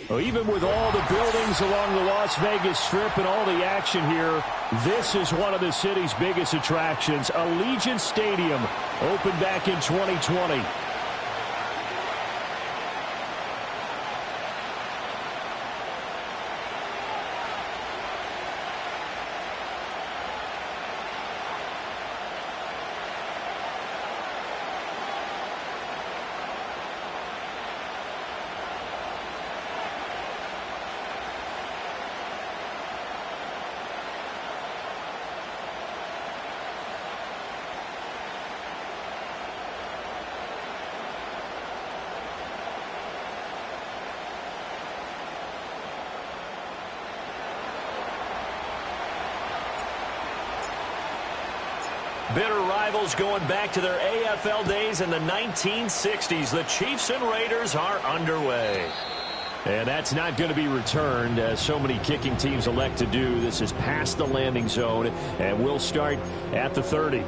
Well, even with all the buildings along the Las Vegas Strip and all the action here, this is one of the city's biggest attractions. Allegiant Stadium opened back in 2020. Bitter rivals going back to their AFL days in the 1960s. The Chiefs and Raiders are underway. And that's not going to be returned, as so many kicking teams elect to do. This is past the landing zone, and we'll start at the 30.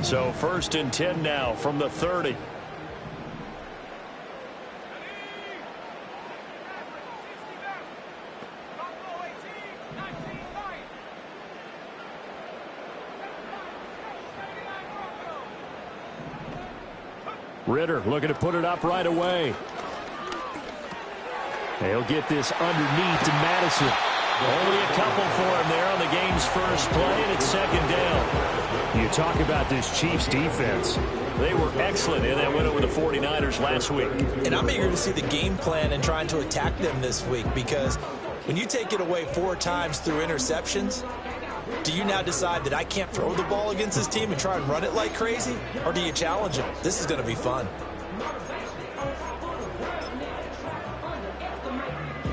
So 1st and 10 now from the 30. Ridder looking to put it up right away. They'll get this underneath to Madison. Only a couple for him there on the game's first play, and it's 2nd down. You talk about this Chiefs defense. They were excellent in that win over the 49ers last week. And I'm eager to see the game plan and trying to attack them this week, because when you take it away 4 times through interceptions, do you now decide that I can't throw the ball against this team and try and run it like crazy? Or do you challenge them? This is going to be fun.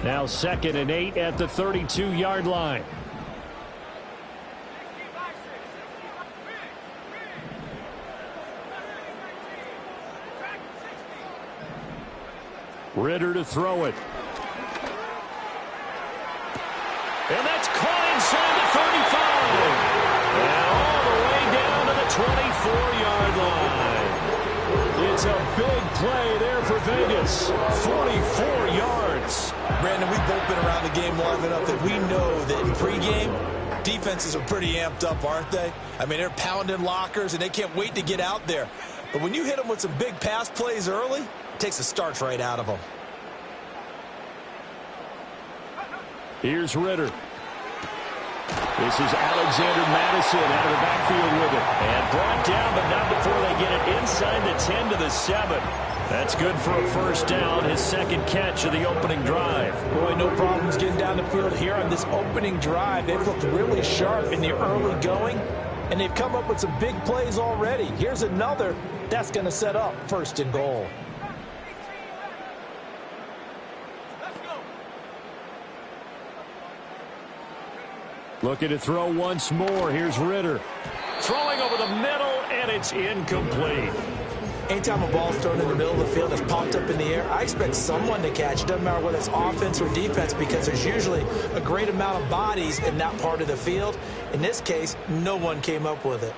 Now 2nd and 8 at the 32-yard line. Ridder to throw it. And that's caught inside the 35. And all the way down to the 24-yard line. It's a big play there for Vegas. 44 yards. Brandon, we've both been around the game long enough that we know that in pregame, defenses are pretty amped up, aren't they? I mean, they're pounding lockers, and they can't wait to get out there. But when you hit them with some big pass plays early, it takes the starch right out of them. Here's Ridder. This is Alexander Madison out of the backfield with it. And brought down, but not before they get it inside the 10 to the 7. That's good for a 1st down, his 2nd catch of the opening drive. Boy, no problems getting down the field here on this opening drive. They've looked really sharp in the early going, and they've come up with some big plays already. Here's another that's going to set up 1st and goal. Looking to throw once more. Here's Ridder. Throwing over the middle, and it's incomplete. Anytime a ball's thrown in the middle of the field that's popped up in the air, I expect someone to catch. It doesn't matter whether it's offense or defense, because there's usually a great amount of bodies in that part of the field. In this case, no one came up with it.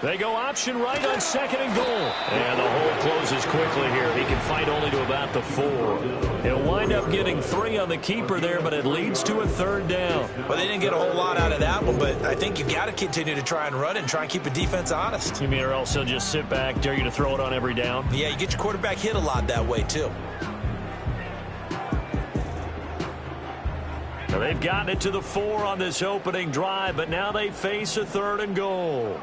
They go option right on 2nd and goal. And the hole closes quickly here. He can fight only to about the 4. He'll wind up getting 3 on the keeper there, but it leads to a 3rd down. Well, they didn't get a whole lot out of that one, but I think you've got to continue to try and run and try and keep the defense honest. You mean, or else he'll just sit back, dare you to throw it on every down? Yeah, you get your quarterback hit a lot that way, too. Now, they've gotten it to the 4 on this opening drive, but now they face a 3rd and goal.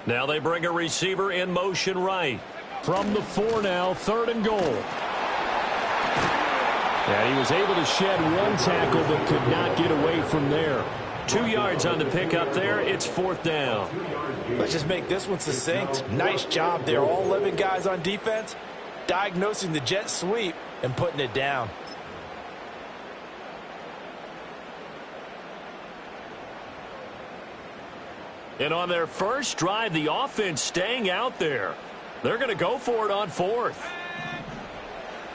Now they bring a receiver in motion right. From the 4 now, 3rd and goal. And he was able to shed one tackle but could not get away from there. 2 yards on the pickup there. It's 4th down. Let's just make this one succinct. Nice job there. All 11 guys on defense, diagnosing the jet sweep and putting it down. And on their first drive, the offense staying out there. They're going to go for it on 4th.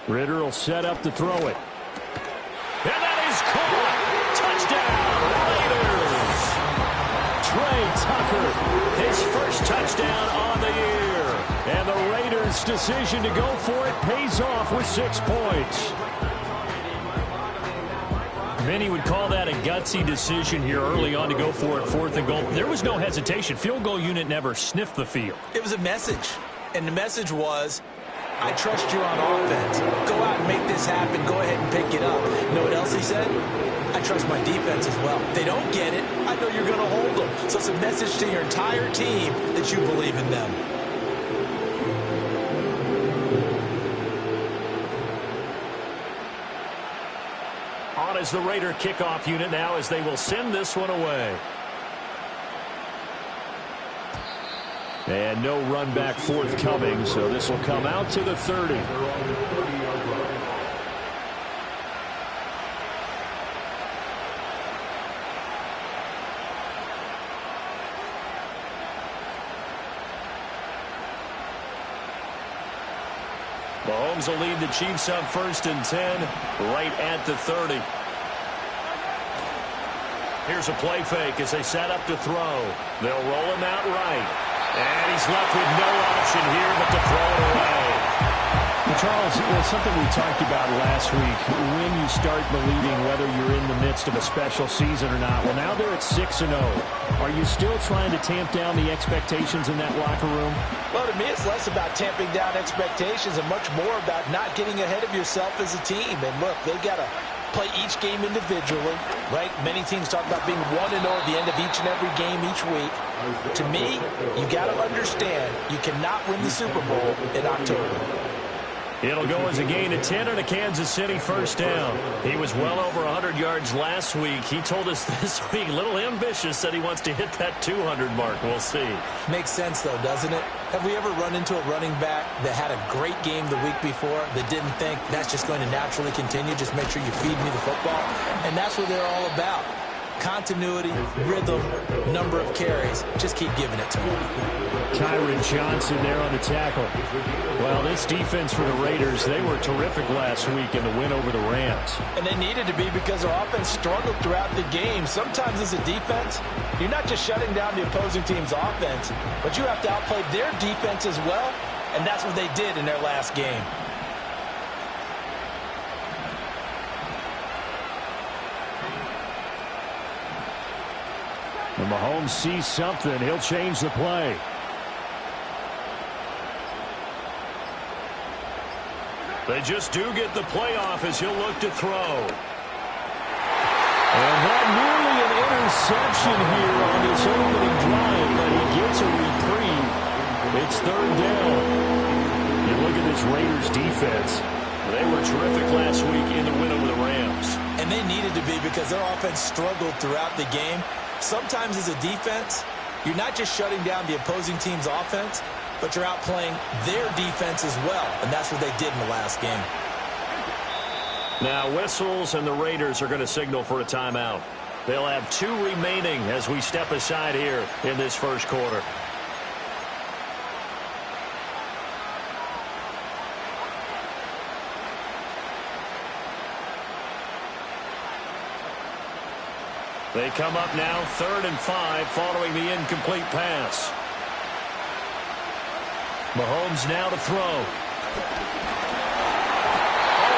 Ritter will set up to throw it. And that is caught. Touchdown, Raiders. Trey Tucker, his first touchdown on the year. And the Raiders' decision to go for it pays off with 6 points. Many would call that a gutsy decision here early on to go for it, 4th and goal. There was no hesitation. Field goal unit never sniffed the field. It was a message, and the message was, I trust you on offense. Go out and make this happen. Go ahead and pick it up. You know what else he said? I trust my defense as well. If they don't get it, I know you're going to hold them. So it's a message to your entire team that you believe in them. On is the Raider kickoff unit now as they will send this one away. And no run back forthcoming, so this will come out to the 30. Mahomes will lead the Chiefs up 1st and 10, right at the 30. Here's a play fake as they set up to throw. They'll roll him out right. And he's left with no option here but to throw it away. Well, Charles, it's something we talked about last week. When you start believing whether you're in the midst of a special season or not. Well, now they're at 6-0. Are you still trying to tamp down the expectations in that locker room? Well, to me, it's less about tamping down expectations and much more about not getting ahead of yourself as a team. And look, they got to play each game individually, right? Many teams talk about being 1-0 at the end of each and every game each week. To me, you got to understand you cannot win the Super Bowl in October. It'll go as a gain of 10 and a Kansas City first down. He was well over 100 yards last week. He told us this week, a little ambitious, said he wants to hit that 200 mark. We'll see. Makes sense, though, doesn't it? Have we ever run into a running back that had a great game the week before that didn't think that's just going to naturally continue? Just make sure you feed me the football. And that's what they're all about. Continuity, rhythm, number of carries. Just keep giving it to him. Kyron Johnson there on the tackle. Well, this defense for the Raiders, they were terrific last week in the win over the Rams. And they needed to be because their offense struggled throughout the game. Sometimes as a defense, you're not just shutting down the opposing team's offense, but you have to outplay their defense as well, and that's what they did in their last game. When Mahomes sees something, he'll change the play. They just do get the playoff as he'll look to throw. And that nearly an interception here on this opening drive, but he gets a reprieve. It's 3rd down. You look at this Raiders defense. They were terrific last week in the win over the Rams. And they needed to be because their offense struggled throughout the game. Sometimes as a defense, you're not just shutting down the opposing team's offense, but you're outplaying their defense as well. And that's what they did in the last game. Now whistles and the Raiders are going to signal for a timeout. They'll have 2 remaining as we step aside here in this first quarter. They come up now 3rd and 5 following the incomplete pass. Mahomes now to throw. Oh,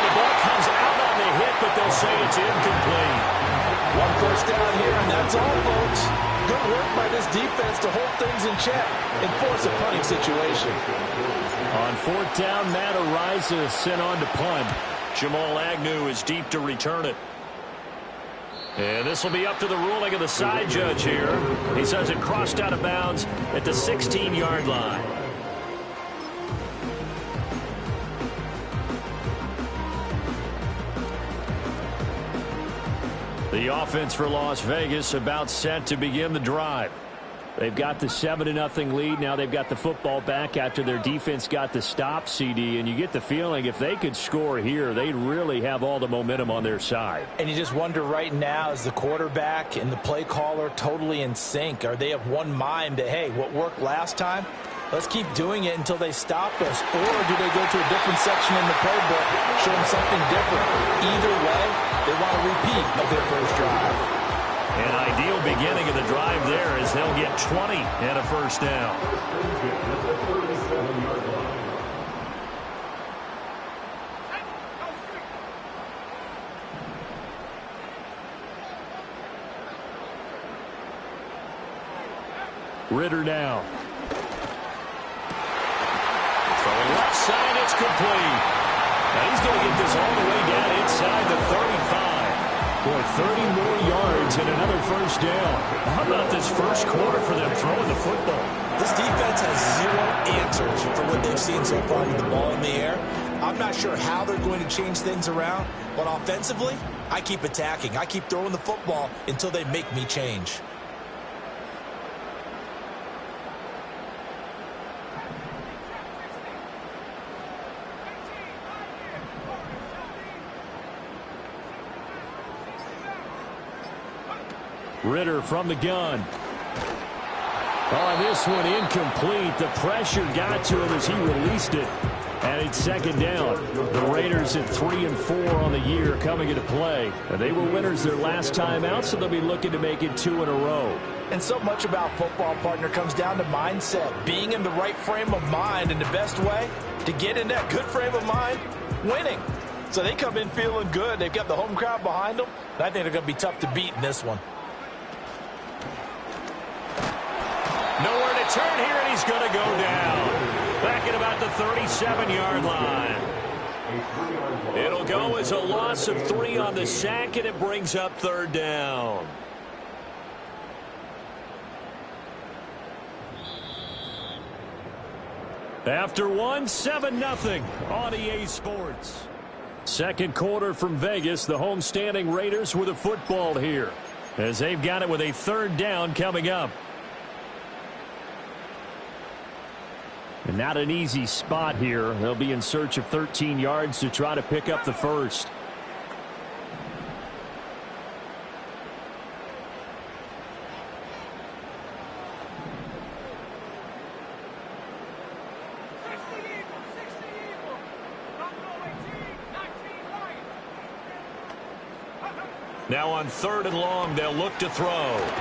the ball comes out on the hit, but they'll say it's incomplete. 1 first down here, and that's all, folks. Good work by this defense to hold things in check and force a punting situation. On 4th down, Matt Araiza is sent on to punt. Jamal Agnew is deep to return it. And this will be up to the ruling of the side judge here. He says it crossed out of bounds at the 16-yard line. The offense for Las Vegas about set to begin the drive. They've got the 7-0 lead. Now they've got the football back after their defense got the stop, CD. And you get the feeling if they could score here, they'd really have all the momentum on their side. And you just wonder right now, is the quarterback and the play caller totally in sync? Are they of one mind that, hey, what worked last time, let's keep doing it until they stop us? Or do they go to a different section in the playbook, show them something different? Either way, they want a repeat of their first drive. An ideal beginning of the drive there as they'll get 20 and a first down. Ritter now. Throwing left side, it's complete. Now he's going to get this all the way down inside the 35. Boy, 30 more yards and another first down. How about this first quarter for them throwing the football? This defense has zero answers for what they've seen so far with the ball in the air. I'm not sure how they're going to change things around, but offensively, I keep attacking. I keep throwing the football until they make me change. Ritter from the gun. Oh, this one incomplete. The pressure got to him as he released it. And it's second down. The Raiders at 3-4 on the year coming into play. And they were winners their last time out, so they'll be looking to make it 2 in a row. And so much about football, partner, comes down to mindset. Being in the right frame of mind, and the best way to get in that good frame of mind, winning. So they come in feeling good. They've got the home crowd behind them. And I think they're going to be tough to beat in this one. Nowhere to turn here, and he's going to go down. Back at about the 37-yard line. It'll go as a loss of 3 on the sack, and it brings up third down. After 7-0 on EA Sports. Second quarter from Vegas, the homestanding Raiders with a football here, as they've got it with a third down coming up. And not an easy spot here. They'll be in search of 13 yards to try to pick up the first. Now on 3rd and long, they'll look to throw.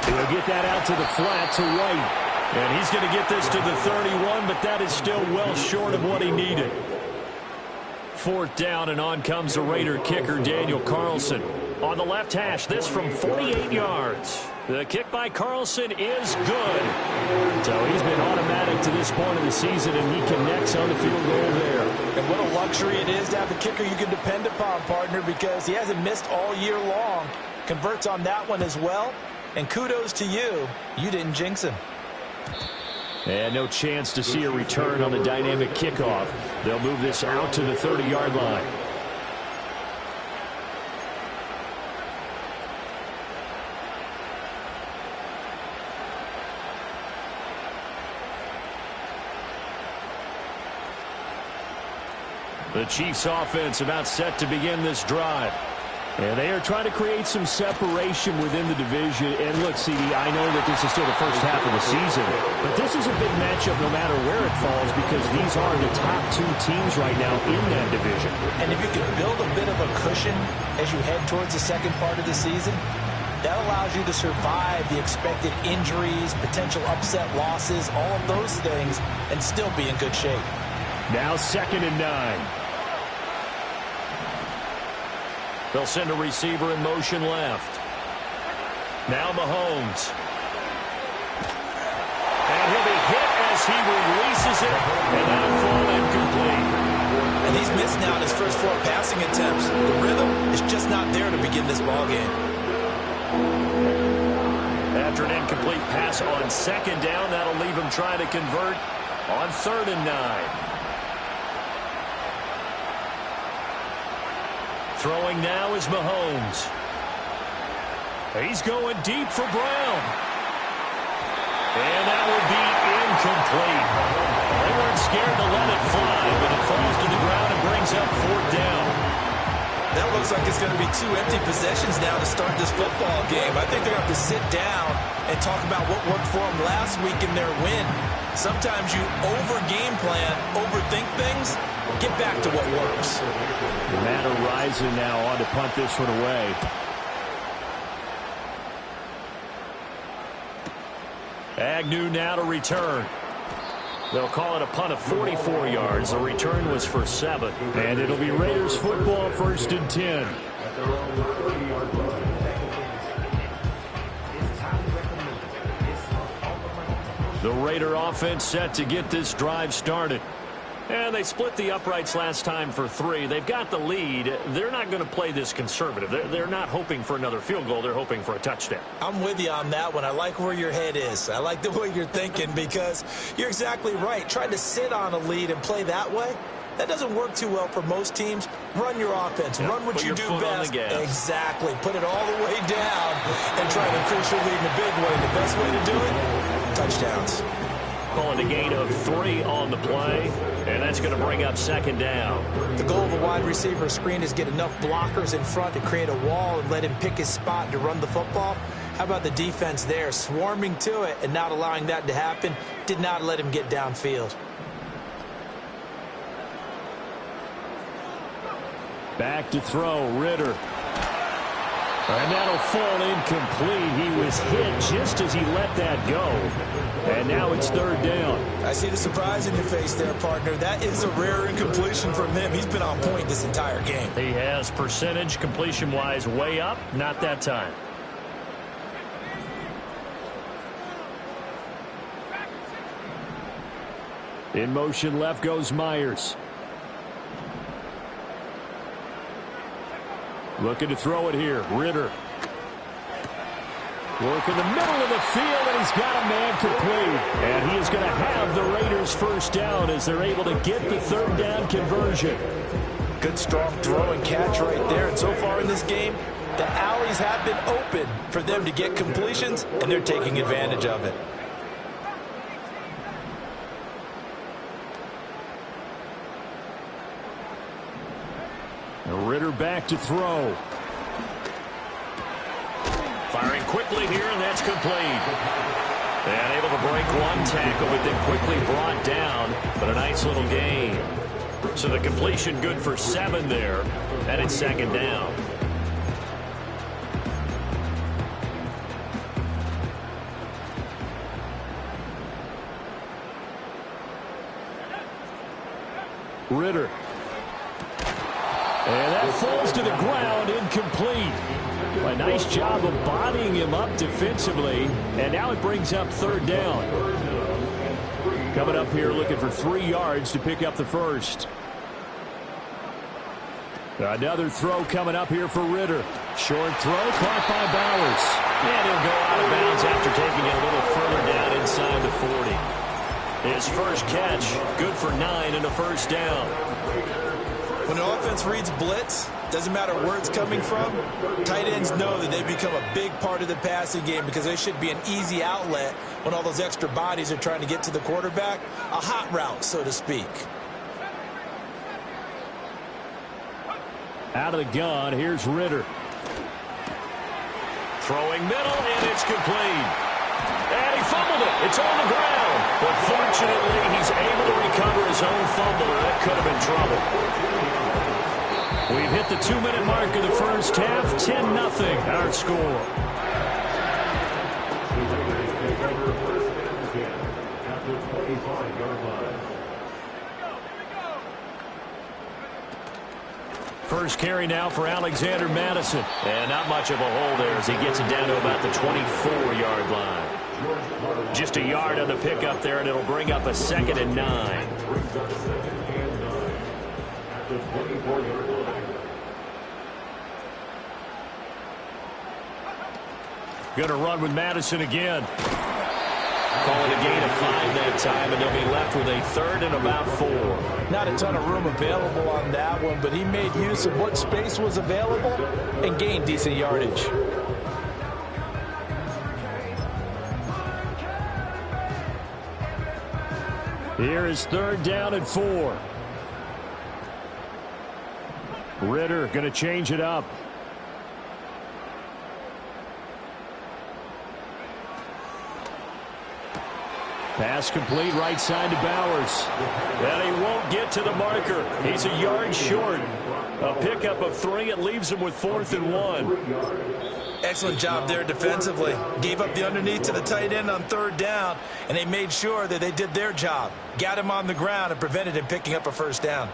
He'll get that out to the flat to White. And he's going to get this to the 31, but that is still well short of what he needed. 4th down, and on comes the Raider kicker, Daniel Carlson. On the left hash, this from 48 yards. The kick by Carlson is good. So he's been automatic to this point of the season, and he connects on the field goal there. And what a luxury it is to have a kicker you can depend upon, partner, because he hasn't missed all year long. Converts on that one as well. And kudos to you. You didn't jinx him. And no chance to see a return on the dynamic kickoff. They'll move this out to the 30-yard line. The Chiefs offense about set to begin this drive. And they are trying to create some separation within the division. And look, CD, I know that this is still the first half of the season, but this is a big matchup no matter where it falls, because these are the top 2 teams right now in that division. And if you can build a bit of a cushion as you head towards the second part of the season, that allows you to survive the expected injuries, potential upset losses, all of those things, and still be in good shape. Now 2nd and 9. They'll send a receiver in motion left. Now Mahomes. And he'll be hit as he releases it, and that'll fall incomplete. And he's missed now his first 4 passing attempts. The rhythm is just not there to begin this ball game. After an incomplete pass on 2nd down, that'll leave him trying to convert on 3rd and 9. Throwing now is Mahomes. He's going deep for Brown. And that would be incomplete. They weren't scared to let it fly, but it falls to the ground and brings up 4th down. That looks like it's going to be 2 empty possessions now to start this football game. I think they're going to have to sit down and talk about what worked for them last week in their win. Sometimes you over-game plan, overthink things. Get back to what works. Matt Araiza now on to punt this one away. Agnew now to return. They'll call it a punt of 44 yards. The return was for 7. And it'll be Raiders football, 1st and 10. The Raider offense set to get this drive started. And they split the uprights last time for 3. They've got the lead. They're not going to play this conservative. They're not hoping for another field goal. They're hoping for a touchdown. I'm with you on that one. I like where your head is. I like the way you're thinking because you're exactly right. Trying to sit on a lead and play that way, that doesn't work too well for most teams. Run your offense. Yep. Run what you do best. Exactly. Put it all the way down and try to increase your lead in a big way. The best way to do it, touchdowns. Calling a gain of 3 on the play, and that's going to bring up 2nd down. The goal of a wide receiver screen is get enough blockers in front to create a wall and let him pick his spot to run the football. How about the defense there, swarming to it and not allowing that to happen? Did not let him get downfield. Back to throw, Ritter. And that'll fall incomplete. He was hit just as he let that go. And now it's 3rd down. I see the surprise in your face there, partner. That is a rare incompletion from him. He's been on point this entire game. He has percentage completion-wise way up. Not that time. In motion left goes Myers. Looking to throw it here. Ritter. Work in the middle of the field, and he's got a man complete. And he is going to have the Raiders 1st down as they're able to get the 3rd down conversion. Good, strong throw and catch right there. And so far in this game, the alleys have been open for them to get completions, and they're taking advantage of it. Ritter back to throw. Firing quickly here, and that's complete. And able to break 1 tackle, but then quickly brought down. But a nice little gain. So the completion good for 7 there. And it's 2nd down. Ritter. And that falls to the ground, incomplete. A nice job of bodying him up defensively. And now it brings up 3rd down. Coming up here looking for 3 yards to pick up the 1st. Another throw coming up here for Ritter. Short throw caught by Bowers. And he'll go out of bounds after taking it a little further down inside the 40. His first catch, good for 9 and a 1st down. When an offense reads blitz, doesn't matter where it's coming from, tight ends know that they've become a big part of the passing game because they should be an easy outlet when all those extra bodies are trying to get to the quarterback. A hot route, so to speak. Out of the gun, here's Ritter. Throwing middle, and it's complete. And he fumbled it. It's on the ground. But fortunately, he's able to recover his own fumble, or that could have been trouble. We've hit the 2-minute mark of the first half. 10-0 our score. First carry now for Alexander Madison. And not much of a hole there as he gets it down to about the 24-yard line. Just a yard on the pickup there, and it'll bring up a 2nd and 9. Going to run with Madison again. Call it a gain of 5 that time, and they'll be left with a 3rd and about 4. Not a ton of room available on that one, but he made use of what space was available and gained decent yardage. Here is 3rd down and 4. Ritter going to change it up. Pass complete, right side to Bowers. And he won't get to the marker. He's a yard short. A pickup of 3. It leaves him with 4th and 1. Excellent job there defensively. Gave up the underneath to the tight end on 3rd down, and they made sure that they did their job. Got him on the ground and prevented him picking up a 1st down.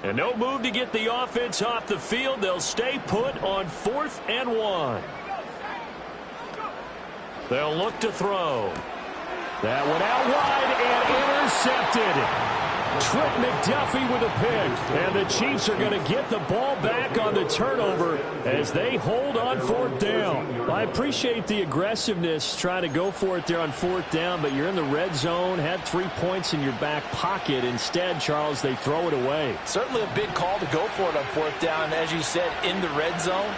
And no move to get the offense off the field. They'll stay put on 4th and 1. They'll look to throw. That one out wide and intercepted. Trent McDuffie with a pick. And the Chiefs are going to get the ball back on the turnover as they hold on 4th down. I appreciate the aggressiveness trying to go for it there on 4th down, but you're in the red zone, had 3 points in your back pocket. Instead, Charles, they throw it away. Certainly a big call to go for it on 4th down. As you said, in the red zone.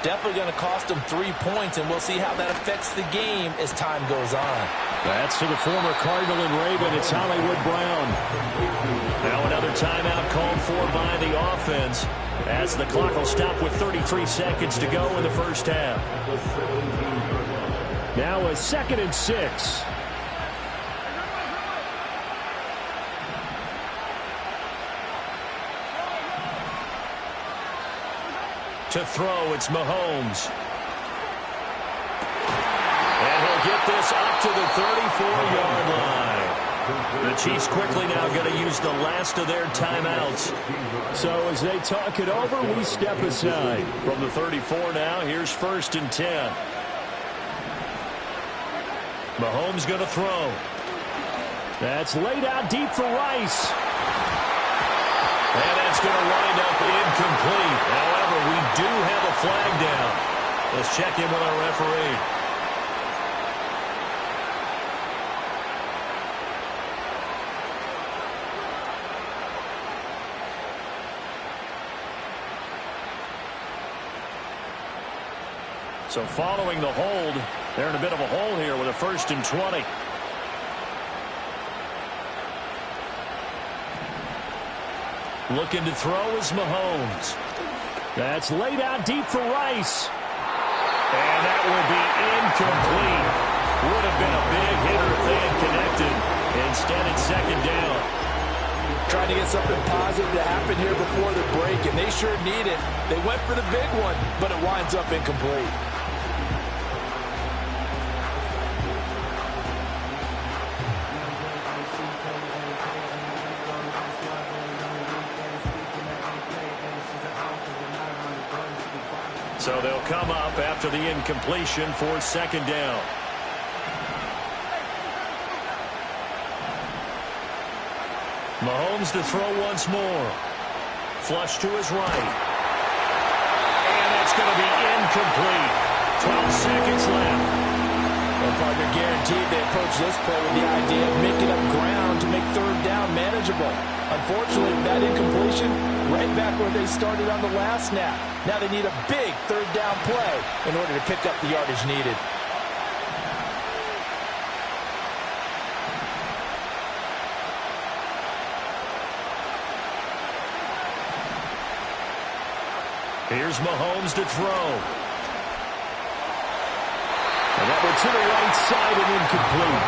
Definitely going to cost them 3 points, and we'll see how that affects the game as time goes on. That's to the former Cardinal and Raven. It's Hollywood Brown. Now another timeout called for by the offense as the clock will stop with 33 seconds to go in the first half. Now a 2nd and 6. To throw, it's Mahomes. And he'll get this up to the 34-yard line. The Chiefs quickly now going to use the last of their timeouts. So as they talk it over, we step aside. From the 34 now, here's 1st and 10. Mahomes going to throw. That's laid out deep for Rice. And that's going to wind up incomplete. However, we do have a flag down. Let's check in with our referee. So following the hold, they're in a bit of a hole here with a 1st and 20. Looking to throw is Mahomes. That's laid out deep for Rice. And that will be incomplete. Would have been a big hitter if they had connected. Instead, it's 2nd down. Trying to get something positive to happen here before the break, and they sure need it. They went for the big one, but it winds up incomplete. So they'll come up after the incompletion for 2nd down. Mahomes to throw once more. Flush to his right. And that's going to be incomplete. 12 seconds left. Well, partner, guaranteed they approach this play with the idea of making up ground to make 3rd down manageable. Unfortunately, with that incompletion, right back where they started on the last snap. Now they need a big 3rd down play in order to pick up the yardage needed. Here's Mahomes to throw. And that one to the right side and incomplete.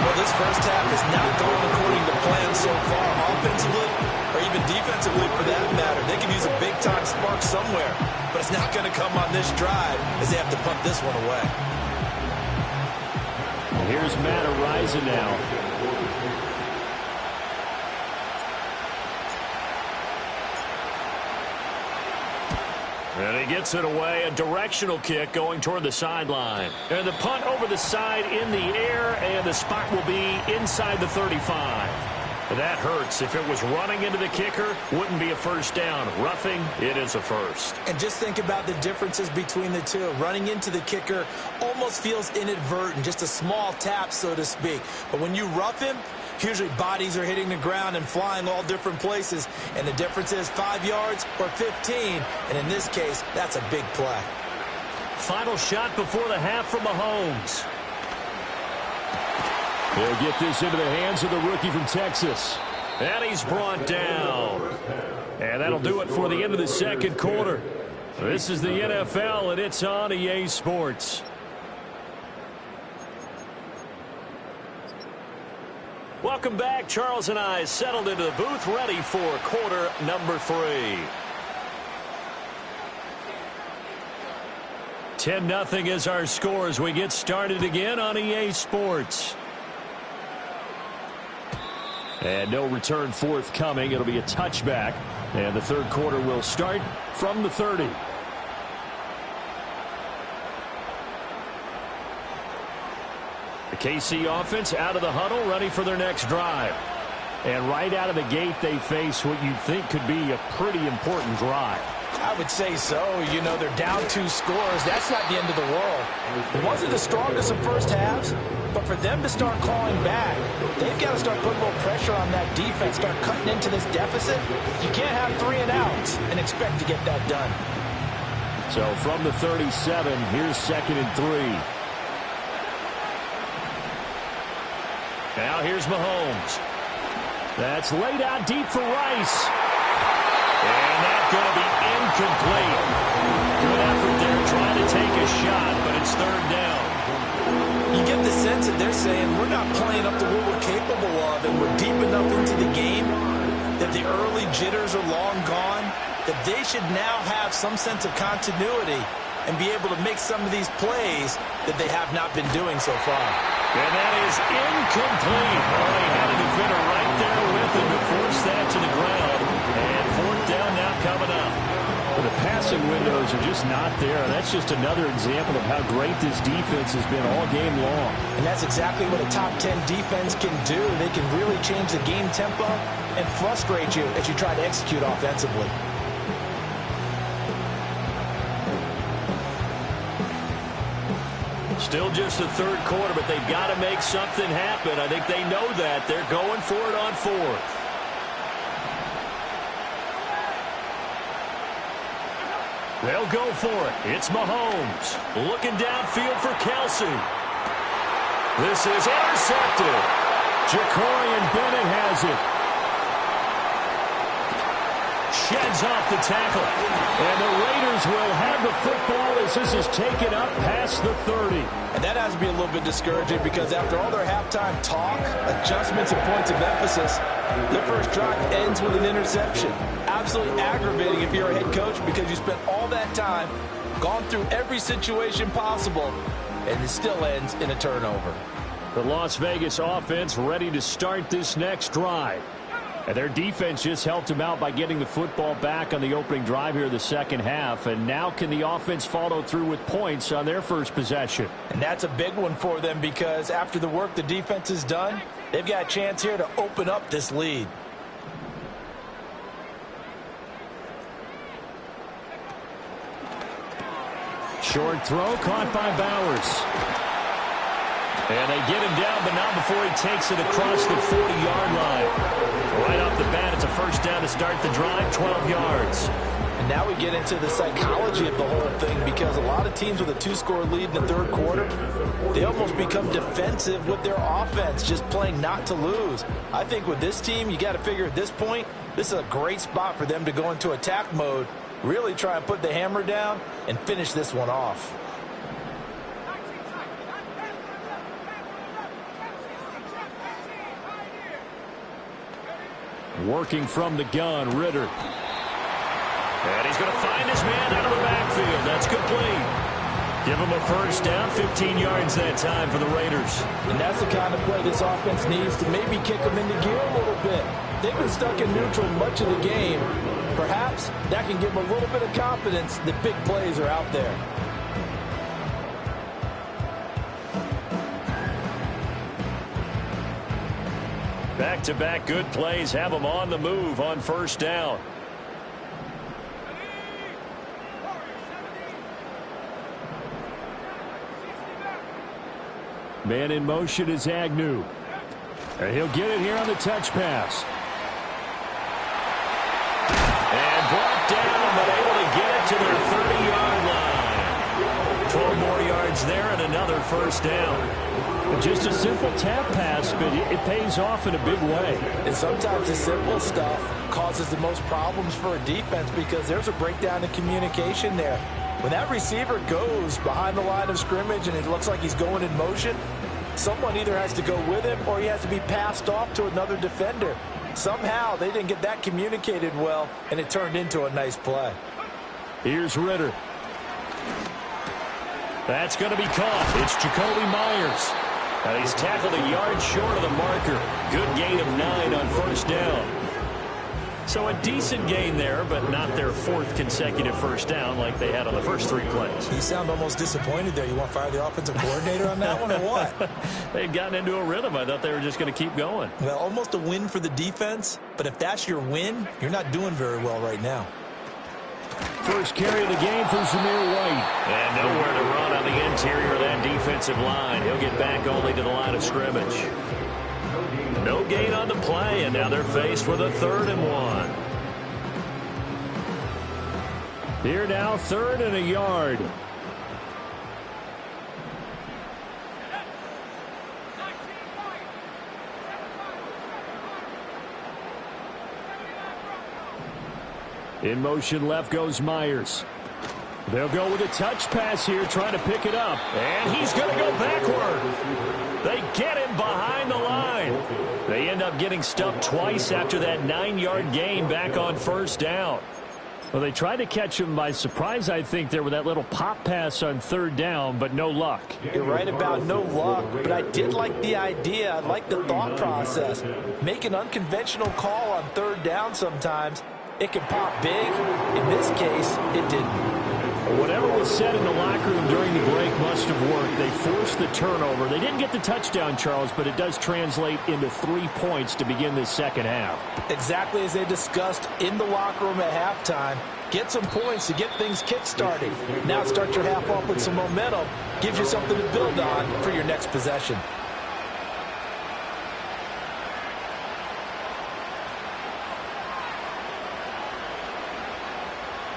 Well, this first half is not going according to plan so far, offensively or even defensively for that matter. They can use a big-time spark somewhere, but it's not going to come on this drive as they have to punt this one away. Here's Matt Araiza now. And he gets it away, a directional kick going toward the sideline. And the punt over the side in the air, and the spot will be inside the 35. That hurts. If it was running into the kicker, wouldn't be a 1st down. Roughing, it is a 1st. And just think about the differences between the two. Running into the kicker almost feels inadvertent, just a small tap, so to speak. But when you rough him, Usually bodies are hitting the ground and flying all different places, and the difference is 5 yards or 15, and in this case, that's a big play. Final shot before the half from Mahomes. He'll get this into the hands of the rookie from Texas. And he's brought down. And that'll do it for the end of the second quarter. This is the NFL, and it's on EA Sports. Welcome back. Charles and I settled into the booth, ready for quarter number 3. 10-0 is our score as we get started again on EA Sports. And no return forthcoming. It'll be a touchback. And the third quarter will start from the 30. The KC offense out of the huddle, ready for their next drive. And right out of the gate, they face what you'd think could be a pretty important drive. I would say so. You know, they're down 2 scores. That's not the end of the world. It wasn't the strongest of first halves, but for them to start clawing back, they've got to start putting a little pressure on that defense, start cutting into this deficit. You can't have 3 and outs and expect to get that done. So from the 37, here's 2nd and 3. Now here's Mahomes. That's laid out deep for Rice. And that's going to be incomplete. Good effort there trying to take a shot, but it's 3rd down. You get the sense that they're saying we're not playing up to what we're capable of, and we're deep enough into the game that the early jitters are long gone, that they should now have some sense of continuity and be able to make some of these plays that they have not been doing so far. And that is incomplete. Oh, he had a defender right there with him to force that to the ground. And 4th down now coming up. Well, the passing windows are just not there. That's just another example of how great this defense has been all game long. And that's exactly what a top 10 defense can do. They can really change the game tempo and frustrate you as you try to execute offensively. Still just the 3rd quarter, but they've got to make something happen. I think they know that. They're going for it on 4th. They'll go for it. It's Mahomes. Looking downfield for Kelsey. This is intercepted. Jacorian Bennett has it. Sheds off the tackle. And the Raiders will have the football as this is taken up past the 30. And that has to be a little bit discouraging because after all their halftime talk, adjustments and points of emphasis, their first drive ends with an interception. Absolutely aggravating if you're a head coach because you spent all that time, gone through every situation possible, and it still ends in a turnover. The Las Vegas offense ready to start this next drive. And their defense just helped them out by getting the football back on the opening drive here in the second half. And now can the offense follow through with points on their first possession? And that's a big one for them because after the work the defense has done, they've got a chance here to open up this lead. Short throw caught by Bowers. And they get him down, but not before he takes it across the 40-yard line. Right off the bat, it's a first down to start the drive, 12 yards. And now we get into the psychology of the whole thing because a lot of teams with a 2-score lead in the 3rd quarter, they almost become defensive with their offense, just playing not to lose. I think with this team, you got to figure at this point, this is a great spot for them to go into attack mode, really try and put the hammer down and finish this one off. Working from the gun, Ritter. And he's going to find his man out of the backfield. That's complete. Give him a first down, 15 yards that time for the Raiders. And that's the kind of play this offense needs to maybe kick them into gear a little bit. They've been stuck in neutral much of the game. Perhaps that can give them a little bit of confidence that big plays are out there. Back-to-back good plays have them on the move on first down. Man in motion is Agnew. And he'll get it here on the touch pass. And brought down, but able to get it to their 30-yard line. 12 more yards there and another first down. Just a simple tap pass, but it pays off in a big way. And sometimes the simple stuff causes the most problems for a defense because there's a breakdown in communication there. When that receiver goes behind the line of scrimmage and it looks like he's going in motion, someone either has to go with him or he has to be passed off to another defender. Somehow they didn't get that communicated well, and it turned into a nice play. Here's Ritter. That's going to be caught. It's Jakobi Meyers. And he's tackled a yard short of the marker. Good gain of 9 on first down. So a decent gain there, but not their 4th consecutive first down like they had on the first 3 plays. You sound almost disappointed there. You want to fire the offensive coordinator on that one or what? They'd gotten into a rhythm. I thought they were just going to keep going. Well, almost a win for the defense, but if that's your win, you're not doing very well right now. First carry of the game for Zamir White. And nowhere to run on the interior of that defensive line. He'll get back only to the line of scrimmage. No gain on the play, and now they're faced with a 3rd and 1. Here now, 3rd and a yard. In motion left goes Myers. They'll go with a touch pass here, trying to pick it up. And he's going to go backward. They get him behind the line. They end up getting stuffed twice after that 9-yard gain back on first down. Well, they tried to catch him by surprise, I think, there with that little pop pass on 3rd down, but no luck. You're right about no luck, but I did like the idea. I like the thought process. Make an unconventional call on 3rd down sometimes. It can pop big. In this case, it didn't. Whatever was said in the locker room during the break must have worked. They forced the turnover. They didn't get the touchdown, Charles, but it does translate into 3 points to begin this second half. Exactly as they discussed in the locker room at halftime. Get some points to get things kick-started. Now start your half off with some momentum. Gives you something to build on for your next possession.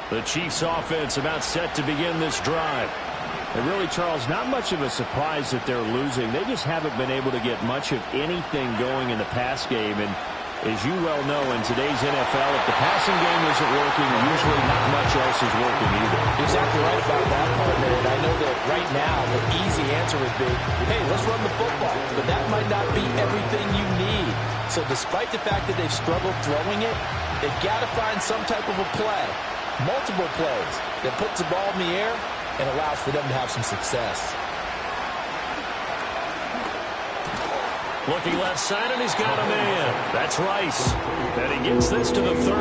The Chiefs offense about set to begin this drive. And really, Charles, not much of a surprise that they're losing. They just haven't been able to get much of anything going in the pass game. And as you well know, in today's NFL, if the passing game isn't working, usually not much else is working either. Exactly right about that, partner. And I know that right now the easy answer would be, hey, let's run the football. But that might not be everything you need. So despite the fact that they've struggled throwing it, they've got to find some type of a play. Multiple plays that puts the ball in the air and allows for them to have some success. Looking left side, and he's got a man. That's Rice. And he gets this to the 35.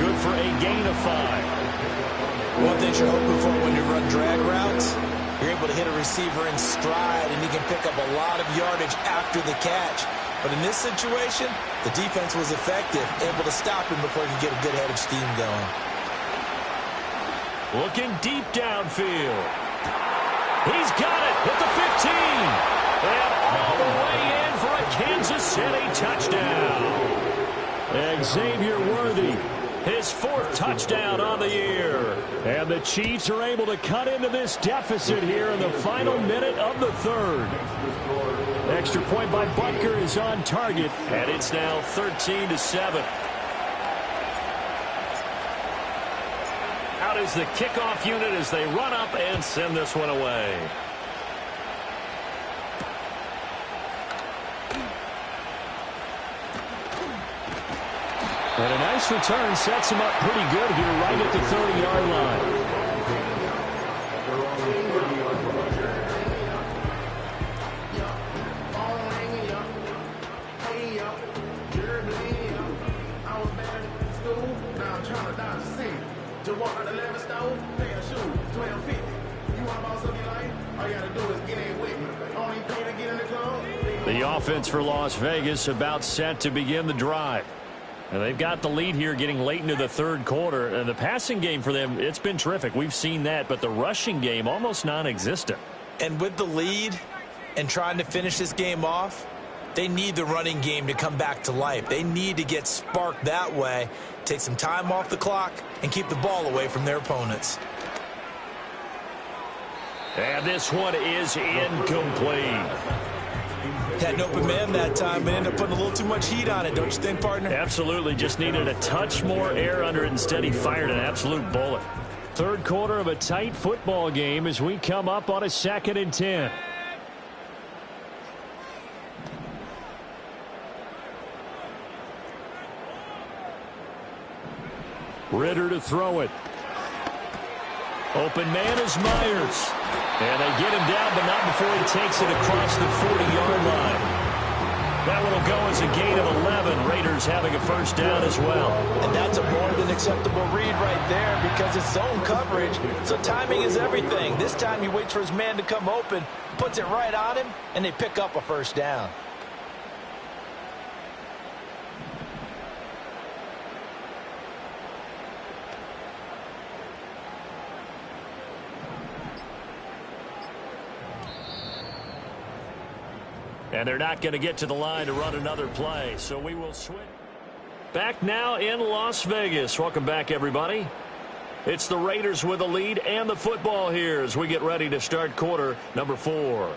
Good for a gain of 5. One thing you're hoping for when you run drag routes, you're able to hit a receiver in stride, and he can pick up a lot of yardage after the catch. But in this situation, the defense was effective, able to stop him before he could get a good head of steam going. Looking deep downfield. He's got it at the 15. And all the way in for a Kansas City touchdown. Xavier Worthy, his 4th touchdown on the year. And the Chiefs are able to cut into this deficit here in the final minute of the 3rd. Extra point by Butker is on target. And it's now 13-7. Out is the kickoff unit as they run up and send this one away. And a nice return sets him up pretty good here right at the 30-yard line. The offense for Las Vegas about set to begin the drive. And they've got the lead here getting late into the 3rd quarter. And the passing game for them, it's been terrific. We've seen that. But the rushing game, almost non-existent. And with the lead and trying to finish this game off, They need the running game to come back to life. They need to get sparked that way, take some time off the clock, and keep the ball away from their opponents. And this one is incomplete. Had an open man that time, but ended up putting a little too much heat on it, don't you think, partner? Absolutely. Just needed a touch more air under it. Instead, he fired an absolute bullet. Third quarter of a tight football game as we come up on a 2nd and 10. Ridder to throw it. Open man is Myers. And they get him down, but not before he takes it across the 40-yard line. That one will go as a gain of 11. Raiders having a first down as well. And that's a more than acceptable read right there because it's zone coverage, so timing is everything. This time he waits for his man to come open, puts it right on him, and they pick up a first down. And they're not going to get to the line to run another play, so we will switch. Back now in Las Vegas. Welcome back, everybody. It's the Raiders with the lead and the football here as we get ready to start quarter number 4.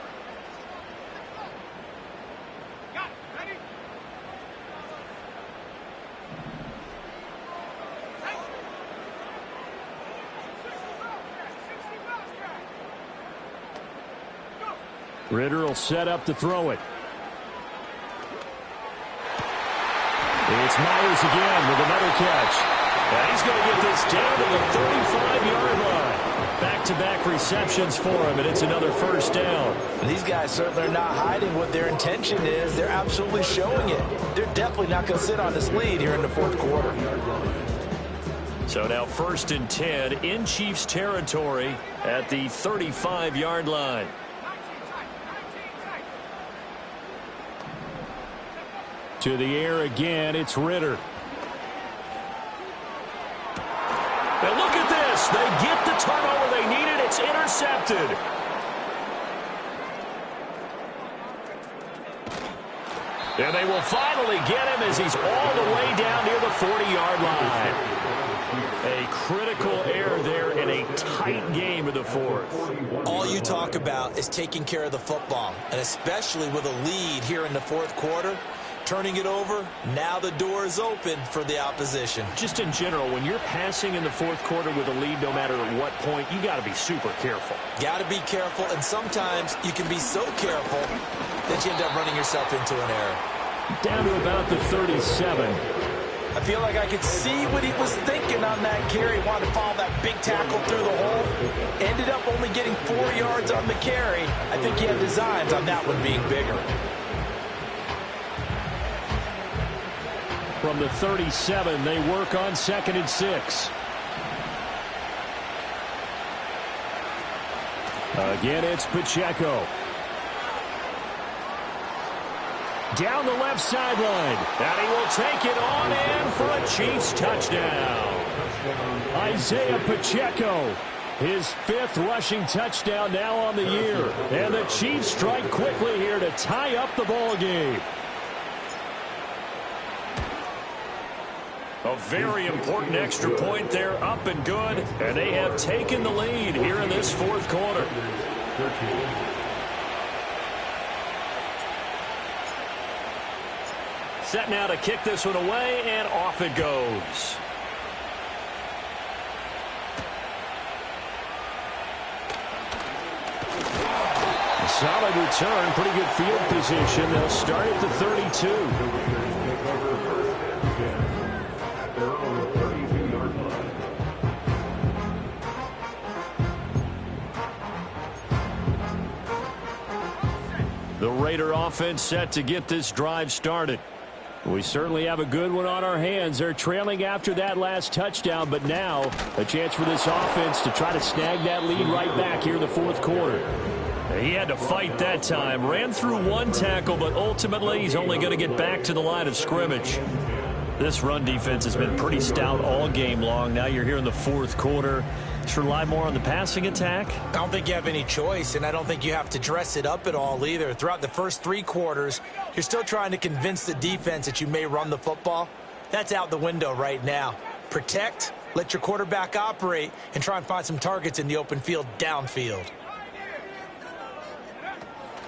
Ridder will set up to throw it. It's Myers again with another catch. And he's going to get this down to the 35-yard line. Back-to-back receptions for him, and it's another first down. And these guys certainly are not hiding what their intention is. They're absolutely showing it. They're definitely not going to sit on this lead here in the fourth quarter. So now 1st and 10 in Chiefs territory at the 35-yard line. To the air again, it's Ridder. And look at this. They get the turnover they needed. It's intercepted. And they will finally get him as he's all the way down near the 40-yard line. A critical error there in a tight game of the fourth. All you talk about is taking care of the football, and especially with a lead here in the fourth quarter. Turning it over, now the door is open for the opposition. Just in general, when you're passing in the fourth quarter with a lead, no matter at what point, you got to be super careful. Got to be careful, and sometimes you can be so careful that you end up running yourself into an error. Down to about the 37. I feel like I could see what he was thinking on that carry. Wanted to follow that big tackle through the hole. Ended up only getting 4 yards on the carry. I think he had designs on that one being bigger. From the 37, they work on 2nd and 6. Again, it's Pacheco. Down the left sideline. And he will take it on in for a Chiefs touchdown. Isaiah Pacheco, his 5th rushing touchdown now on the year. And the Chiefs strike quickly here to tie up the ball game. A very important extra point there, up and good. And they have taken the lead here in this fourth quarter. Set now to kick this one away, and off it goes. A solid return, pretty good field position. They'll start at the 32. The Raider offense set to get this drive started. We certainly have a good one on our hands. They're trailing after that last touchdown, but now a chance for this offense to try to snag that lead right back here in the fourth quarter. He had to fight that time. Ran through one tackle, but ultimately he's only going to get back to the line of scrimmage. This run defense has been pretty stout all game long. Now you're here in the fourth quarter. Just rely more on the passing attack? I don't think you have any choice, and I don't think you have to dress it up at all either. Throughout the first 3 quarters, you're still trying to convince the defense that you may run the football. That's out the window right now. Protect, let your quarterback operate, and try and find some targets in the open field downfield.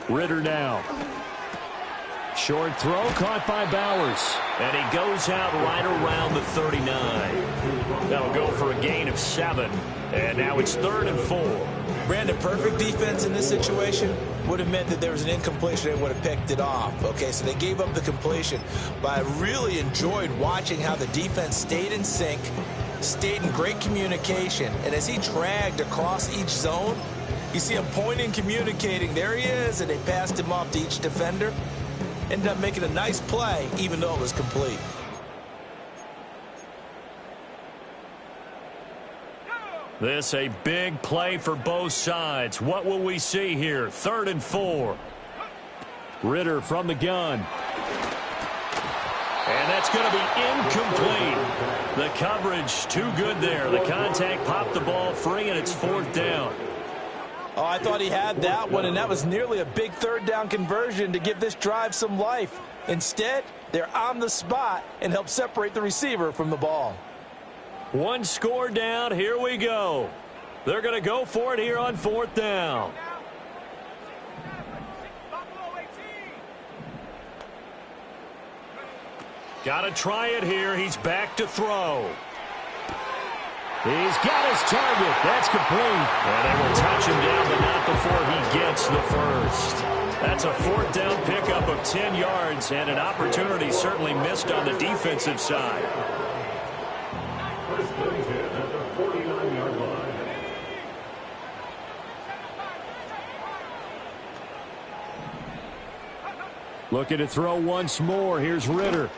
Ridder now. Short throw caught by Bowers. And he goes out right around the 39. That'll go for a gain of 7. And now it's 3rd and 4. Brandon, perfect defense in this situation would have meant that there was an incompletion and would have picked it off. Okay, so they gave up the completion. But I really enjoyed watching how the defense stayed in sync, stayed in great communication. And as he dragged across each zone, you see him pointing, communicating. There he is, and they passed him off to each defender. Ended up making a nice play, even though it was complete. This a big play for both sides. What will we see here? 3rd and 4. Ridder from the gun. And that's going to be incomplete. The coverage too good there. The contact popped the ball free, and it's 4th down. Oh, I thought he had that one, and that was nearly a big 3rd down conversion to give this drive some life. Instead, they're on the spot and help separate the receiver from the ball. 1 score down. Here we go. They're going to go for it here on 4th down. Got to try it here. He's back to throw. He's got his target. That's complete. And they will touch him down, but not before he gets the first. That's a 4th down pickup of 10 yards, and an opportunity certainly missed on the defensive side. Looking to throw once more. Here's Ridder.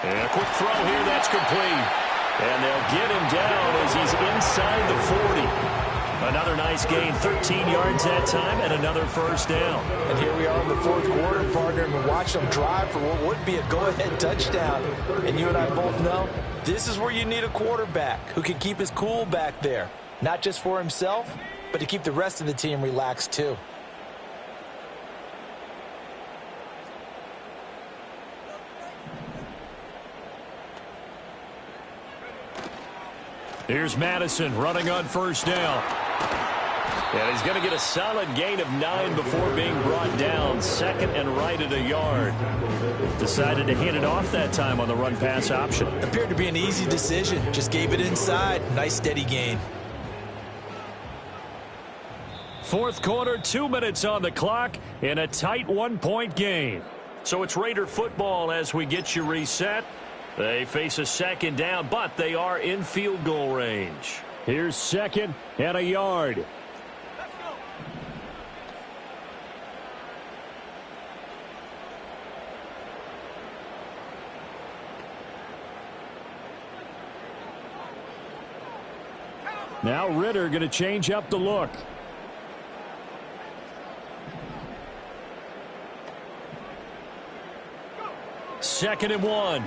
And a quick throw here. That's complete. And they'll get him down as he's inside the 40. Another nice gain, 13 yards that time, and another first down. And here we are in the 4th quarter, partner, and watch them drive for what would be a go-ahead touchdown. And you and I both know this is where you need a quarterback who can keep his cool back there. Not just for himself, but to keep the rest of the team relaxed too. Here's Madison running on first down. And he's going to get a solid gain of 9 before being brought down. 2nd and right at a yard. Decided to hand it off that time on the run-pass option. Appeared to be an easy decision. Just gave it inside. Nice steady gain. 4th quarter, 2 minutes on the clock in a tight 1-point game. So it's Raider football as we get you reset. They face a 2nd down, but they are in field goal range. Here's 2nd and a yard. Now Ridder going to change up the look. Second and 1.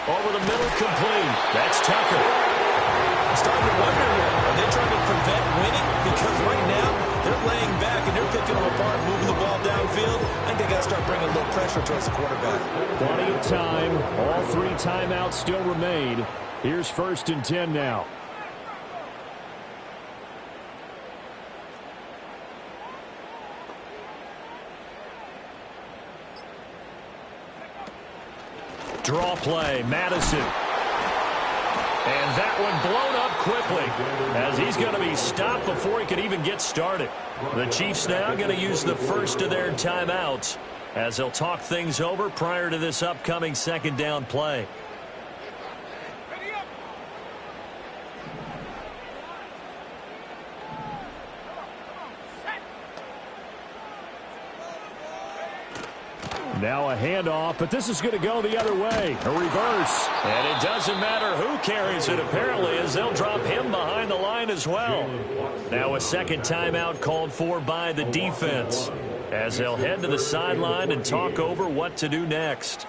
Over the middle, complete. That's Tucker. I'm starting to wonder here, are they trying to prevent winning? Because right now, they're laying back and they're picking them apart, moving the ball downfield. I think they got to start bringing a little pressure towards the quarterback. Plenty of time. All 3 timeouts still remain. Here's 1st and 10 now. Draw play, Madison. And that one blown up quickly as he's going to be stopped before he could even get started. The Chiefs now going to use the first of their timeouts as they'll talk things over prior to this upcoming 2nd down play. Now a handoff, but this is going to go the other way. A reverse. And it doesn't matter who carries it, apparently, as they'll drop him behind the line as well. Now a 2nd timeout called for by the defense as they'll head to the sideline and talk over what to do next.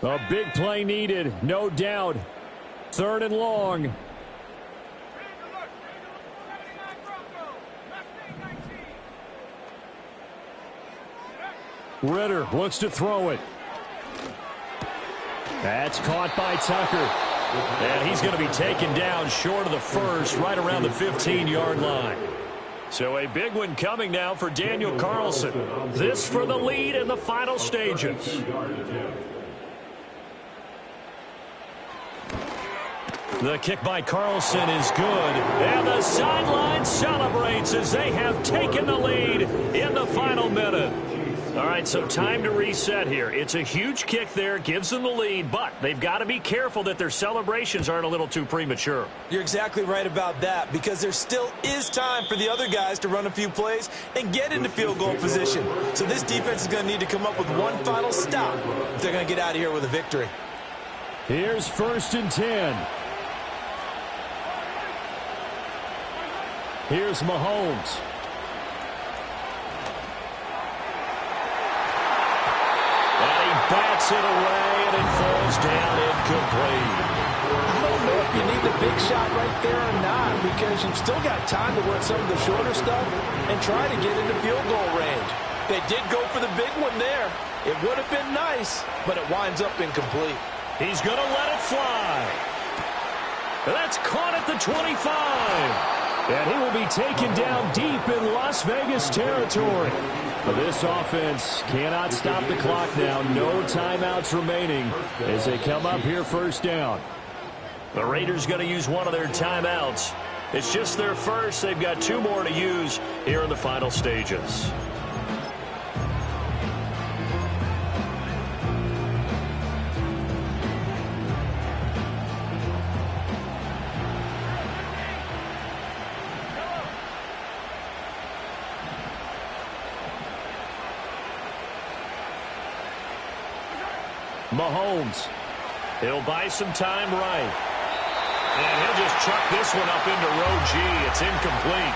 A big play needed, no doubt. 3rd and long. Ridder looks to throw it. That's caught by Tucker. And he's going to be taken down short of the first, right around the 15-yard line. So a big one coming now for Daniel Carlson. This for the lead in the final stages. The kick by Carlson is good. And the sideline celebrates as they have taken the lead in the final minute. All right, so time to reset here. It's a huge kick there, gives them the lead, but they've got to be careful that their celebrations aren't a little too premature. You're exactly right about that, because there still is time for the other guys to run a few plays and get into field goal position. So this defense is going to need to come up with one final stop if they're going to get out of here with a victory. Here's 1st and 10. Here's Mahomes. Bats it away, and it falls down incomplete. I don't know if you need the big shot right there or not, because you've still got time to work some of the shorter stuff and try to get into field goal range. They did go for the big one there. It would have been nice, but it winds up incomplete. He's going to let it fly. That's caught at the 25. And he will be taken down deep in Las Vegas territory. This offense cannot stop the clock now. No timeouts remaining as they come up here 1st down. The Raiders going to use one of their timeouts. It's just their first. They've got 2 more to use here in the final stages. Mahomes. He'll buy some time right. And he'll just chuck this one up into row G. It's incomplete.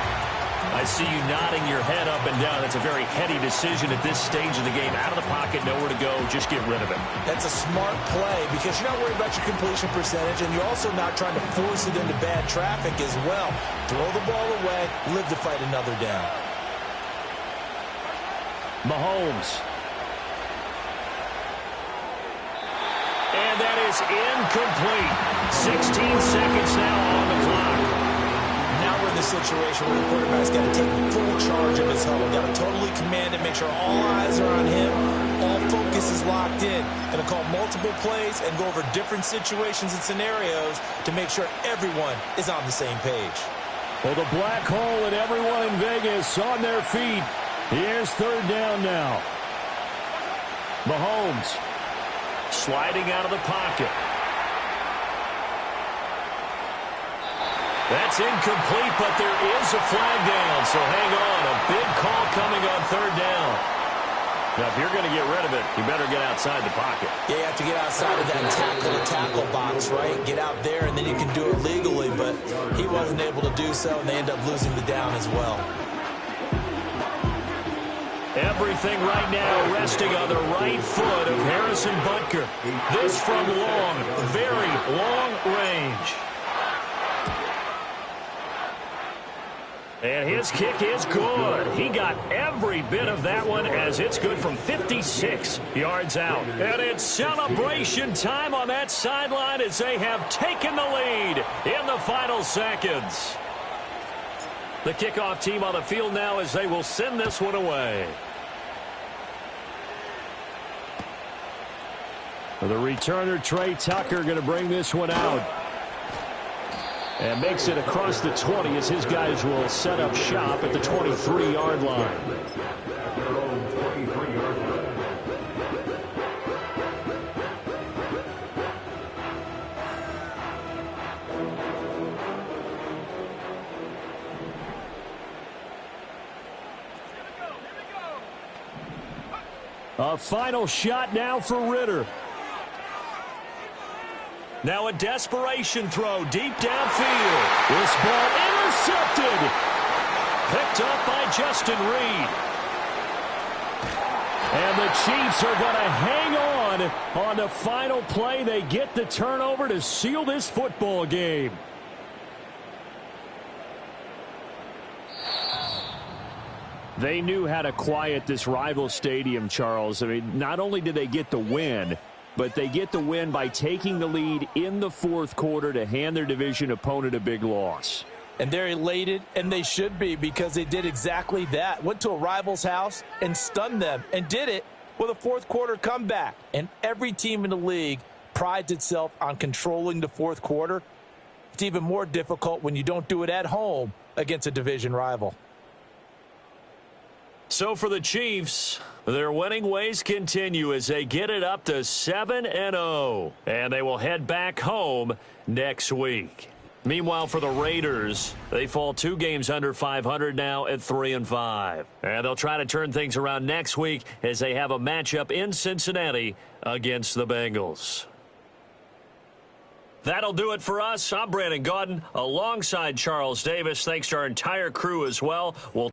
I see you nodding your head up and down. That's a very heady decision at this stage of the game. Out of the pocket, nowhere to go. Just get rid of it. That's a smart play, because you're not worried about your completion percentage, and you're also not trying to force it into bad traffic as well. Throw the ball away, live to fight another down. Mahomes. And that is incomplete. 16 seconds now on the clock. Now we're in the situation where the quarterback's got to take full charge of his huddle. Got to totally command it, make sure all eyes are on him. All focus is locked in. Going to call multiple plays and go over different situations and scenarios to make sure everyone is on the same page. Well, the black hole and everyone in Vegas on their feet. Here's 3rd down now. Mahomes. Sliding out of the pocket. That's incomplete, but there is a flag down, so hang on. A big call coming on 3rd down. Now, if you're going to get rid of it, you better get outside the pocket. Yeah, you have to get outside of that tackle box, right? Get out there, and then you can do it legally, but he wasn't able to do so, and they end up losing the down as well. Everything right now resting on the right foot of Harrison Butker. This from long, very long range. And his kick is good. He got every bit of that one, as it's good from 56 yards out. And it's celebration time on that sideline as they have taken the lead in the final seconds. The kickoff team on the field now as they will send this one away. The returner, Trey Tucker, going to bring this one out. And makes it across the 20 as his guys will set up shop at the 23-yard line. A final shot now for Ridder. Now a desperation throw deep downfield. This ball intercepted. Picked up by Justin Reed. And the Chiefs are going to hang on And on the final play, they get the turnover to seal this football game. They knew how to quiet this rival stadium, Charles. I mean, not only did they get the win, but they get the win by taking the lead in the fourth quarter to hand their division opponent a big loss. And they're elated, and they should be, because they did exactly that. Went to a rival's house and stunned them, and did it with a fourth quarter comeback. And every team in the league prides itself on controlling the fourth quarter. It's even more difficult when you don't do it at home against a division rival. So for the Chiefs, their winning ways continue as they get it up to 7-0. And they will head back home next week. Meanwhile, for the Raiders, they fall 2 games under 500 now at 3-5. And they'll try to turn things around next week as they have a matchup in Cincinnati against the Bengals. That'll do it for us. I'm Brandon Gaudin alongside Charles Davis. Thanks to our entire crew as well. We'll